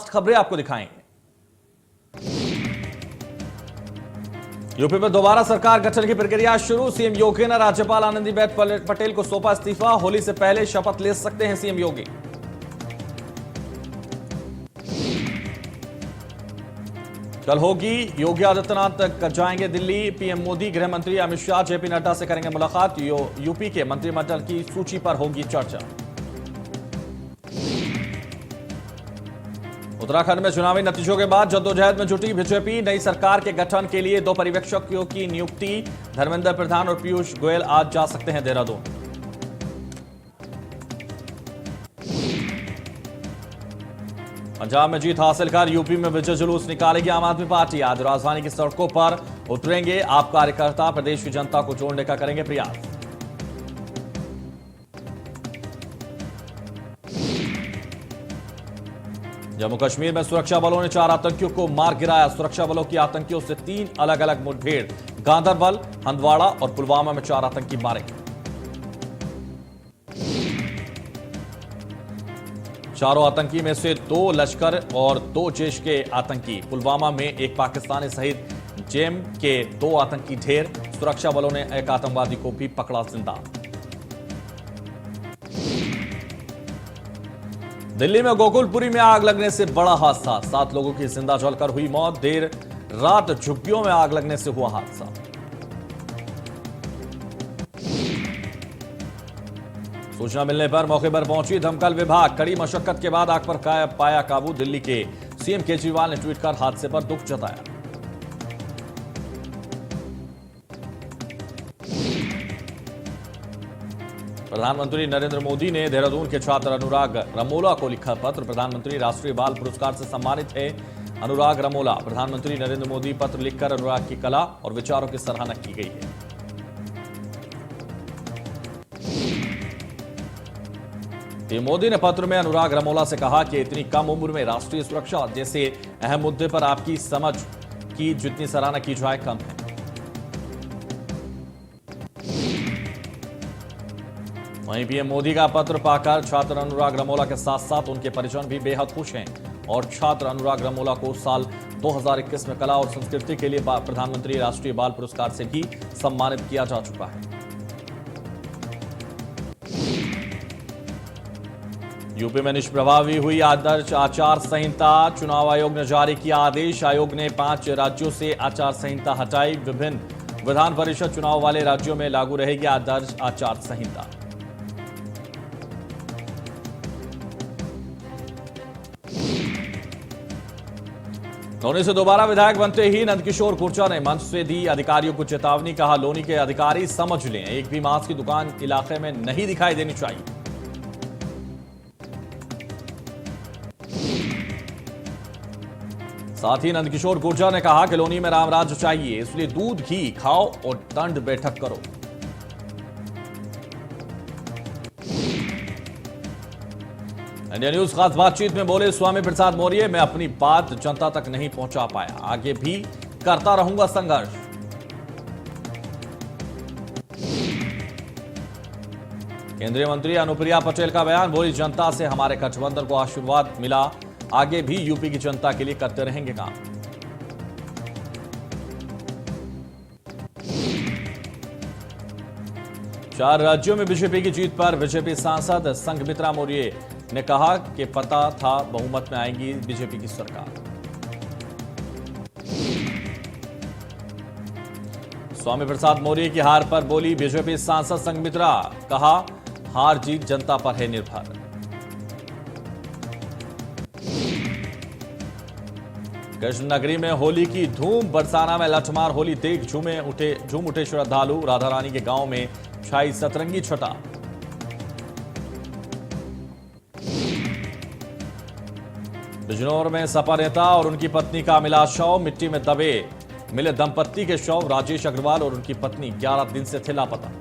Fast खबरें आपको दिखाएंगे। यूपी में दोबारा सरकार गठन की प्रक्रिया शुरू। सीएम योगी ने राज्यपाल आनंदीबेन पटेल को सौंपा इस्तीफा। होली से पहले शपथ ले सकते हैं सीएम योगी। कल होगी योगी आदित्यनाथ कर जाएंगे दिल्ली। पीएम मोदी, गृह मंत्री अमित शाह, जेपी नड्डा से करेंगे मुलाकात। यूपी के मंत्रिमंडल की सूची पर होगी चर्चा। उत्तराखंड में चुनावी नतीजों के बाद जद्दोजहद में जुटी बीजेपी। नई सरकार के गठन के लिए 2 पर्यवेक्षकों की नियुक्ति। धर्मेंद्र प्रधान और पीयूष गोयल आज जा सकते हैं देहरादून। पंजाब में जीत हासिल कर यूपी में विजय जुलूस निकालेगी आम आदमी पार्टी। आज राजधानी की सड़कों पर उतरेंगे आप कार्यकर्ता। प्रदेश की जनता को जोड़ने का करेंगे प्रयास। जम्मू कश्मीर में सुरक्षा बलों ने 4 आतंकियों को मार गिराया। सुरक्षा बलों की आतंकियों से 3 अलग अलग मुठभेड़। गांदरबल, हंदवाड़ा और पुलवामा में 4 आतंकी मारे। 4 आतंकी में से 2 लश्कर और 2 जैश के आतंकी। पुलवामा में एक पाकिस्तानी सहित जेम के 2 आतंकी ढेर। सुरक्षा बलों ने एक आतंकवादी को भी पकड़ा जिंदा। दिल्ली में गोकुलपुरी में आग लगने से बड़ा हादसा। 7 लोगों की जिंदा जलकर हुई मौत। देर रात झुग्गियों में आग लगने से हुआ हादसा। सूचना मिलने पर मौके पर पहुंची दमकल विभाग। कड़ी मशक्कत के बाद आग पर पाया काबू। दिल्ली के सीएम केजरीवाल ने ट्वीट कर हादसे पर दुख जताया। प्रधानमंत्री नरेंद्र मोदी ने देहरादून के छात्र अनुराग रमोला को लिखा पत्र। प्रधानमंत्री राष्ट्रीय बाल पुरस्कार से सम्मानित है अनुराग रमोला। प्रधानमंत्री नरेंद्र मोदी पत्र लिखकर अनुराग की कला और विचारों की सराहना की गई है। पीएम मोदी ने पत्र में अनुराग रमोला से कहा कि इतनी कम उम्र में राष्ट्रीय सुरक्षा जैसे अहम मुद्दे पर आपकी समझ की जितनी सराहना की जाए कम है। वहीं पीएम मोदी का पत्र पाकर छात्र अनुराग रमोला के साथ साथ उनके परिजन भी बेहद खुश हैं और छात्र अनुराग रमोला को साल 2021 में कला और संस्कृति के लिए प्रधानमंत्री राष्ट्रीय बाल पुरस्कार से भी सम्मानित किया जा चुका है। यूपी में निष्प्रभावी हुई आदर्श आचार संहिता। चुनाव आयोग ने जारी किया आदेश। आयोग ने 5 राज्यों से आचार संहिता हटाई। विभिन्न विधान परिषद चुनाव वाले राज्यों में लागू रहेगी आदर्श आचार संहिता। लोनी से दोबारा विधायक बनते ही नंदकिशोर गुर्जर ने मंच से दी अधिकारियों को चेतावनी। कहा लोनी के अधिकारी समझ लें, एक भी मांस की दुकान इलाके में नहीं दिखाई देनी चाहिए। साथ ही नंदकिशोर गुर्जर ने कहा कि लोनी में राम राज्य चाहिए, इसलिए दूध घी खाओ और दंड बैठक करो। इंडिया न्यूज खास बातचीत में बोले स्वामी प्रसाद मौर्य, मैं अपनी बात जनता तक नहीं पहुंचा पाया, आगे भी करता रहूंगा संघर्ष। केंद्रीय मंत्री अनुप्रिया पटेल का बयान। बोली जनता से हमारे गठबंधन को आशीर्वाद मिला, आगे भी यूपी की जनता के लिए करते रहेंगे काम। चार राज्यों में बीजेपी की जीत पर बीजेपी सांसद संघमित्रा मौर्य ने कहा कि पता था बहुमत में आएगी बीजेपी की सरकार। स्वामी प्रसाद मौर्य की हार पर बोली बीजेपी सांसद संघमित्रा। कहा हार जीत जनता पर है निर्भर। कृष्णनगरी में होली की धूम। बरसाना में लठमार होली देख झूम उठे श्रद्धालु। राधा रानी के गांव में छाई सतरंगी छटा। बिजनौर में सपा नेता और उनकी पत्नी का मिला शव। मिट्टी में दबे मिले दंपत्ति के शव। राजेश अग्रवाल और उनकी पत्नी 11 दिन से थे लापता।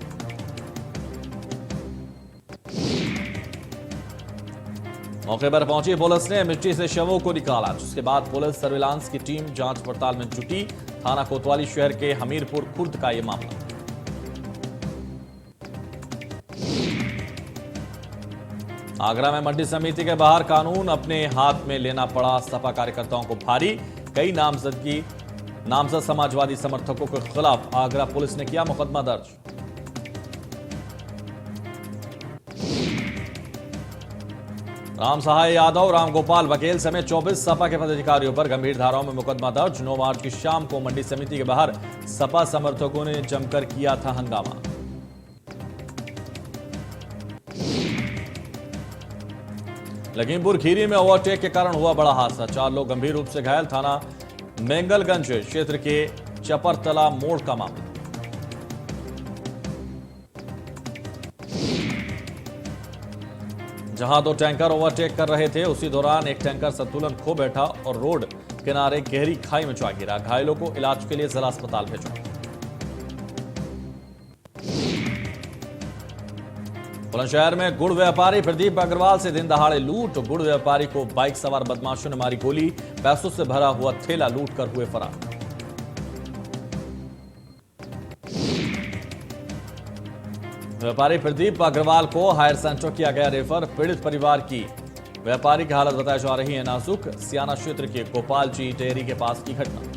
मौके पर पहुंची पुलिस ने मिट्टी से शवों को निकाला, जिसके बाद पुलिस सर्विलांस की टीम जांच पड़ताल में जुटी। थाना कोतवाली शहर के हमीरपुर खुर्द का यह मामला। आगरा में मंडी समिति के बाहर कानून अपने हाथ में लेना पड़ा सपा कार्यकर्ताओं को भारी। कई नामजद समाजवादी समर्थकों के खिलाफ आगरा पुलिस ने किया मुकदमा दर्ज। राम सहाय यादव, राम गोपाल बघेल समेत 24 सपा के पदाधिकारियों पर गंभीर धाराओं में मुकदमा दर्ज। 9 मार्च की शाम को मंडी समिति के बाहर सपा समर्थकों ने जमकर किया था हंगामा। लखीमपुर खीरी में ओवरटेक के कारण हुआ बड़ा हादसा, 4 लोग गंभीर रूप से घायल। थाना मेंगलगंज क्षेत्र के चपरतला मोड़ का मामला। जहां 2 टैंकर ओवरटेक कर रहे थे, उसी दौरान एक टैंकर संतुलन खो बैठा और रोड किनारे गहरी खाई में जा गिरा। घायलों को इलाज के लिए जिला अस्पताल भेजा। बुलंदशहर में गुड़ व्यापारी प्रदीप अग्रवाल से दिन दहाड़े लूट। गुड़ व्यापारी को बाइक सवार बदमाशों ने मारी गोली, पैसों से भरा हुआ थैला लूट कर हुए फरार। व्यापारी प्रदीप अग्रवाल को हायर सेंटर किया गया रेफर। पीड़ित परिवार की व्यापारी की हालत बताई जा रही है नाजुक। सियाना क्षेत्र के गोपाल जी डेयरी के पास की घटना।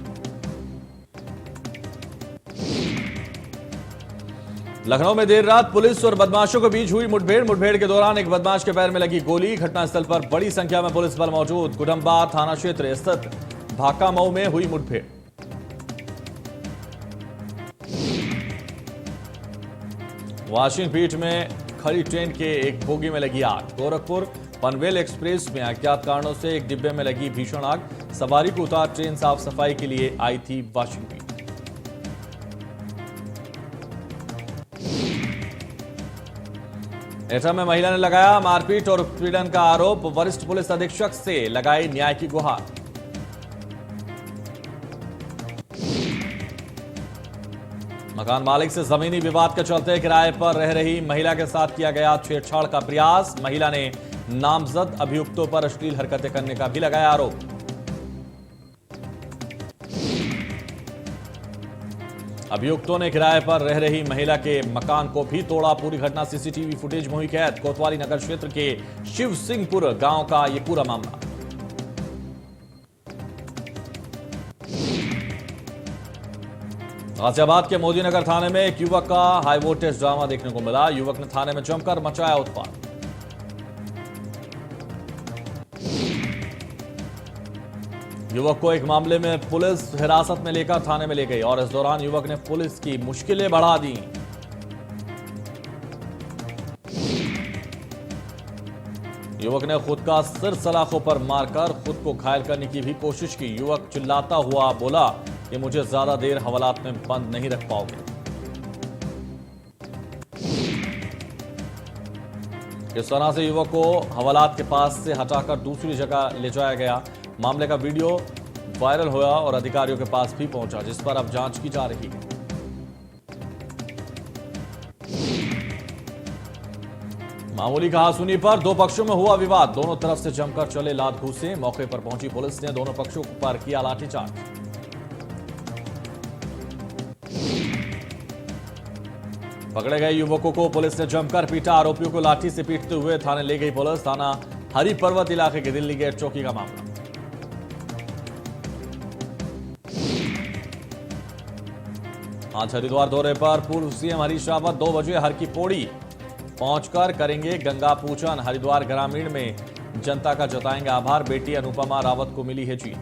लखनऊ में देर रात पुलिस और बदमाशों के बीच हुई मुठभेड़ के दौरान एक बदमाश के पैर में लगी गोली। घटनास्थल पर बड़ी संख्या में पुलिस बल मौजूद। गुडम्बा थाना क्षेत्र स्थित भाका मऊ में हुई मुठभेड़। वाशिंग पीठ में खड़ी ट्रेन के एक बोगी में लगी आग। गोरखपुर पनवेल एक्सप्रेस में अज्ञात कारणों से एक डिब्बे में लगी भीषण आग। सवारी को उतार ट्रेन साफ सफाई के लिए आई थी वाशिंग पीठ। एटा में महिला ने लगाया मारपीट और उत्पीड़न का आरोप। वरिष्ठ पुलिस अधीक्षक से लगाई न्याय की गुहार। मकान मालिक से जमीनी विवाद के चलते किराए पर रह रही महिला के साथ किया गया छेड़छाड़ का प्रयास। महिला ने नामजद अभियुक्तों पर अश्लील हरकतें करने का भी लगाया आरोप। अभियुक्तों ने किराए पर रह रही महिला के मकान को भी तोड़ा। पूरी घटना सीसीटीवी फुटेज में हुई कैद। कोतवाली नगर क्षेत्र के शिव सिंहपुर गांव का यह पूरा मामला। गाजियाबाद के मोदीनगर थाने में एक युवक का हाई वोल्टेज ड्रामा देखने को मिला। युवक ने थाने में जमकर मचाया उत्पात। युवक को एक मामले में पुलिस हिरासत में लेकर थाने में ले गई और इस दौरान युवक ने पुलिस की मुश्किलें बढ़ा दी। युवक ने खुद का सिर सलाखों पर मारकर खुद को घायल करने की भी कोशिश की। युवक चिल्लाता हुआ बोला कि मुझे ज्यादा देर हवालात में बंद नहीं रख पाओगे। इस तरह से युवक को हवालात के पास से हटाकर दूसरी जगह ले जाया गया। मामले का वीडियो वायरल हुआ और अधिकारियों के पास भी पहुंचा, जिस पर अब जांच की जा रही है। मामूली कहासुनी पर 2 पक्षों में हुआ विवाद। दोनों तरफ से जमकर चले लात घूंसे। मौके पर पहुंची पुलिस ने दोनों पक्षों पर किया लाठीचार्ज। पकड़े गए युवकों को पुलिस ने जमकर पीटा। आरोपियों को लाठी से पीटते हुए थाने ले गई पुलिस। थाना हरी पर्वत इलाके के दिल्ली गेट चौकी का मामला। आज हरिद्वार दौरे पर पूर्व सीएम हरीश रावत 2 बजे हर की पौड़ी पहुंचकर करेंगे गंगा पूजन। हरिद्वार ग्रामीण में जनता का जताएंगे आभार। बेटी अनुपमा रावत को मिली है जीत।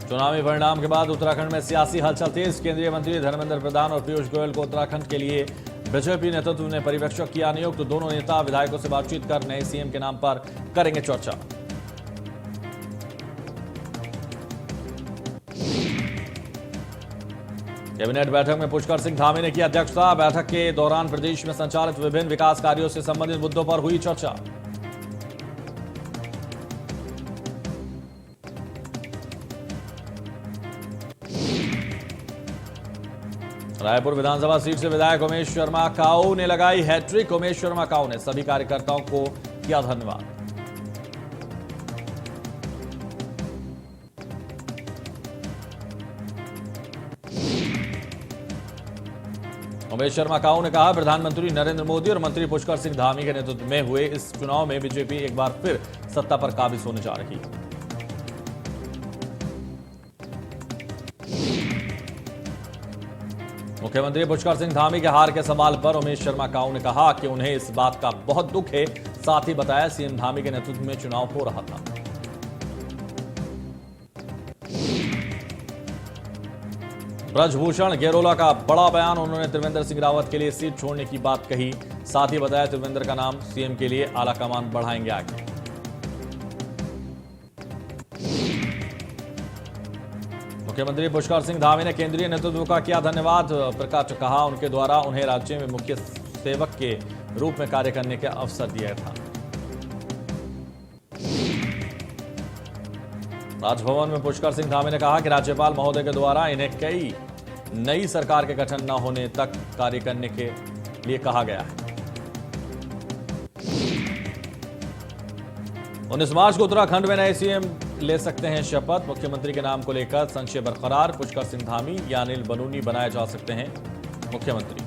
चुनावी परिणाम के बाद उत्तराखंड में सियासी हलचल तेज। केंद्रीय मंत्री धर्मेंद्र प्रधान और पीयूष गोयल को उत्तराखंड के लिए बीजेपी नेतृत्व ने पर्यवेक्षक किया नियुक्त। दोनों नेता विधायकों से बातचीत कर नए सीएम के नाम पर करेंगे चर्चा। कैबिनेट बैठक में पुष्कर सिंह धामी ने की अध्यक्षता। बैठक के दौरान प्रदेश में संचालित विभिन्न विकास कार्यों से संबंधित मुद्दों पर हुई चर्चा। रायपुर विधानसभा सीट से विधायक उमेश शर्मा काऊ ने लगाई हैट्रिक। उमेश शर्मा काऊ ने सभी कार्यकर्ताओं को किया धन्यवाद। उमेश शर्मा काऊ ने कहा, प्रधानमंत्री नरेंद्र मोदी और मंत्री पुष्कर सिंह धामी के नेतृत्व में हुए इस चुनाव में बीजेपी एक बार फिर सत्ता पर काबिज होने जा रही है। मुख्यमंत्री पुष्कर सिंह धामी के हार के सवाल पर उमेश शर्मा काऊ ने कहा कि उन्हें इस बात का बहुत दुख है। साथ ही बताया, सीएम धामी के नेतृत्व में चुनाव हो रहा था। ब्रजभूषण गेरोला का बड़ा बयान, उन्होंने त्रिवेंद्र सिंह रावत के लिए सीट छोड़ने की बात कही। साथ ही बताया, त्रिवेंद्र का नाम सीएम के लिए आलाकमान बढ़ाएंगे आगे। मुख्यमंत्री पुष्कर सिंह धामी ने केंद्रीय नेतृत्व का किया धन्यवाद। प्रकाश कहा, उनके द्वारा उन्हें राज्य में मुख्य सेवक के रूप में कार्य करने का अवसर दिया था। राजभवन में पुष्कर सिंह धामी ने कहा कि राज्यपाल महोदय के द्वारा इन्हें कई नई सरकार के गठन न होने तक कार्य करने के लिए कहा गया है। 19 मार्च को उत्तराखंड में नए सीएम ले सकते हैं शपथ। मुख्यमंत्री के नाम को लेकर संशय बरकरार, पुष्कर सिंह धामी या अनिल बलूनी बनाए जा सकते हैं मुख्यमंत्री।